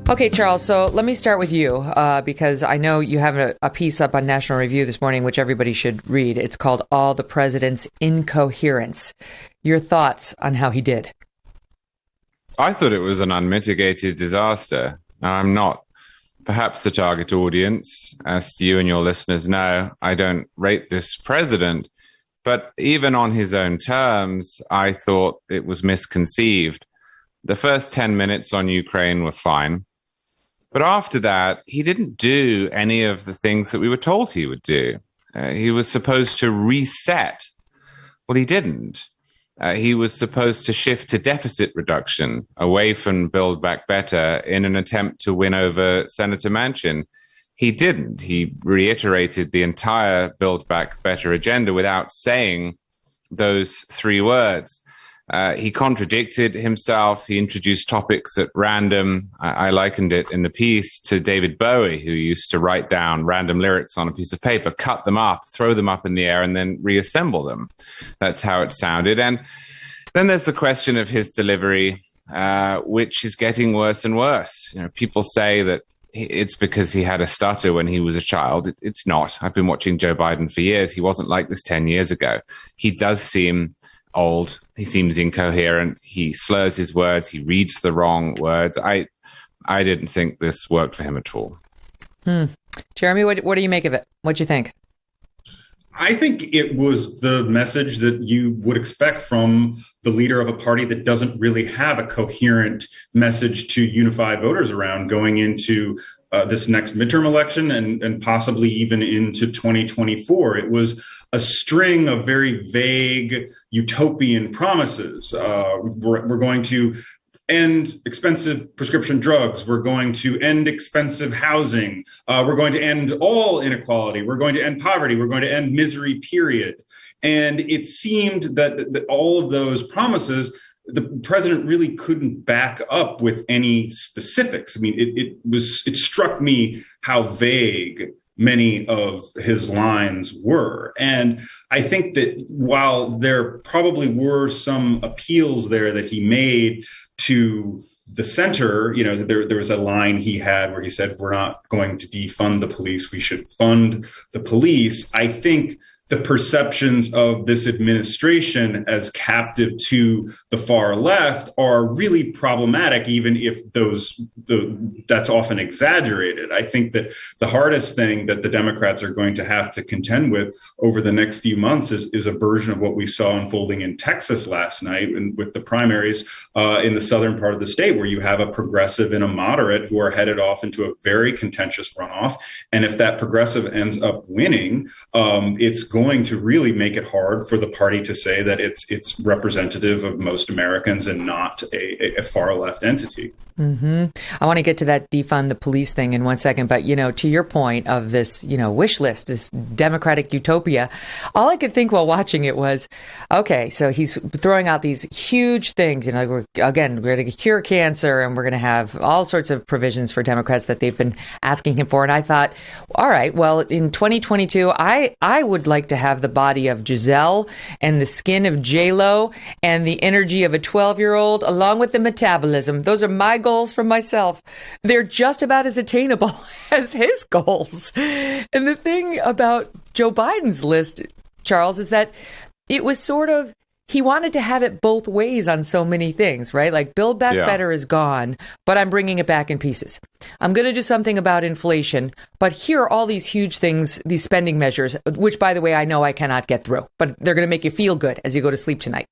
Okay, Charles, so let me start with you because I know you have a piece up on National Review this morning, which everybody should read. It's called All the President's Incoherence. Your thoughts on how he did? I thought it was an unmitigated disaster. Now, I'm not perhaps the target audience. As you and your listeners know, I don't rate this president. But even on his own terms, I thought it was misconceived. The first 10 minutes on Ukraine were fine. But after that, he didn't do any of the things that we were told he would do. He was supposed to reset. Well, he didn't. He was supposed to shift to deficit reduction away from Build Back Better in an attempt to win over Senator Manchin. He didn't. He reiterated the entire Build Back Better agenda without saying those three words. He contradicted himself. He introduced topics at random. I likened it in the piece to David Bowie, who used to write down random lyrics on a piece of paper, cut them up, throw them up in the air, and then reassemble them. That's how it sounded. And then there's the question of his delivery, which is getting worse and worse. You know, people say that it's because he had a stutter when he was a child. It's not. I've been watching Joe Biden for years. He wasn't like this 10 years ago. He does seem old. He seems incoherent. He slurs his words. He reads the wrong words. I didn't think this worked for him at all. Jeremy, what do you make of it? What do you think? I think it was the message that you would expect from the leader of a party that doesn't really have a coherent message to unify voters around going into this next midterm election and possibly even into 2024. It was a string of very vague utopian promises. We're going to end expensive prescription drugs. We're going to end expensive housing. We're going to end all inequality. We're going to end poverty. We're going to end misery, period. And it seemed that all of those promises, the president really couldn't back up with any specifics. I mean, it struck me how vague many of his lines were. And I think that while there probably were some appeals there that he made to the center, you know, there was a line he had where he said, we're not going to defund the police, we should fund the police. I think the perceptions of this administration as captive to the far left are really problematic, even if that's often exaggerated. I think that the hardest thing that the Democrats are going to have to contend with over the next few months is a version of what we saw unfolding in Texas last night and with the primaries in the southern part of the state, where you have a progressive and a moderate who are headed off into a very contentious runoff. And if that progressive ends up winning, it's going to really make it hard for the party to say that it's representative of most Americans and not a far left entity. Mm-hmm. I want to get to that defund the police thing in 1 second, but to your point of this, wish list, this Democratic utopia, all I could think while watching it was, okay, so he's throwing out these huge things. We're going to cure cancer, and we're going to have all sorts of provisions for Democrats that they've been asking him for. And I thought, all right, well, in 2022, I would like to have the body of Giselle and the skin of J-Lo and the energy of a 12-year-old, along with the metabolism. Those are my goals for myself. They're just about as attainable as his goals. And the thing about Joe Biden's list, Charles, is that it was sort of, he wanted to have it both ways on so many things, right? Like Build Back Better is gone, but I'm bringing it back in pieces. I'm going to do something about inflation, but here are all these huge things, these spending measures, which, by the way, I know I cannot get through, but they're going to make you feel good as you go to sleep tonight.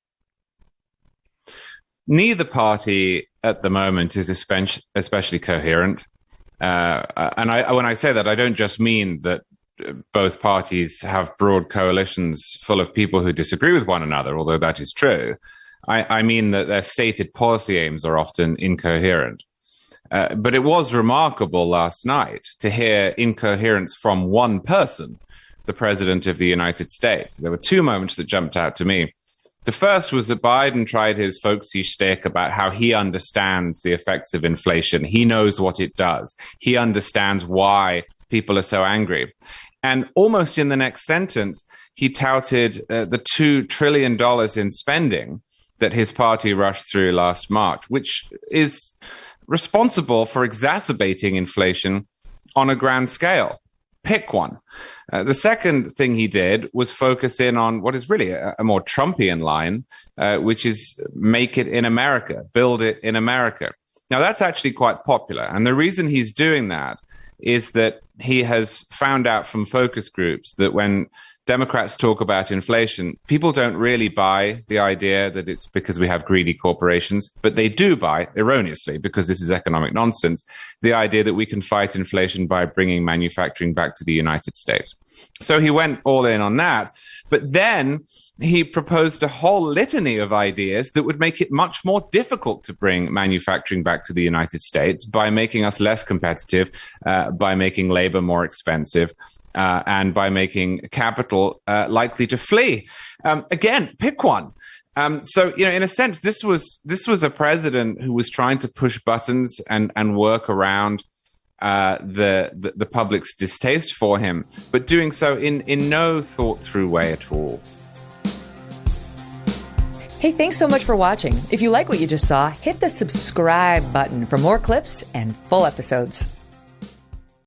Neither party at the moment is especially coherent. And when I say that, I don't just mean that both parties have broad coalitions full of people who disagree with one another, although that is true. I mean that their stated policy aims are often incoherent. But it was remarkable last night to hear incoherence from one person, the President of the United States. There were two moments that jumped out to me. The first was that Biden tried his folksy shtick about how he understands the effects of inflation. He knows what it does. He understands why people are so angry. And almost in the next sentence, he touted the $2 trillion in spending that his party rushed through last March, which is responsible for exacerbating inflation on a grand scale. Pick one. The second thing he did was focus in on what is really a more Trumpian line, which is make it in America, build it in America. Now, that's actually quite popular. And the reason he's doing that is that he has found out from focus groups that when Democrats talk about inflation, people don't really buy the idea that it's because we have greedy corporations, but they do buy, erroneously, because this is economic nonsense, the idea that we can fight inflation by bringing manufacturing back to the United States. So he went all in on that. But then he proposed a whole litany of ideas that would make it much more difficult to bring manufacturing back to the United States by making us less competitive, by making labor more expensive, and by making capital likely to flee. Again, pick one. So, in a sense, this was a president who was trying to push buttons and work around the public's distaste for him, but doing so in no thought through way at all. Hey, thanks so much for watching. If you like what you just saw, hit the subscribe button for more clips and full episodes.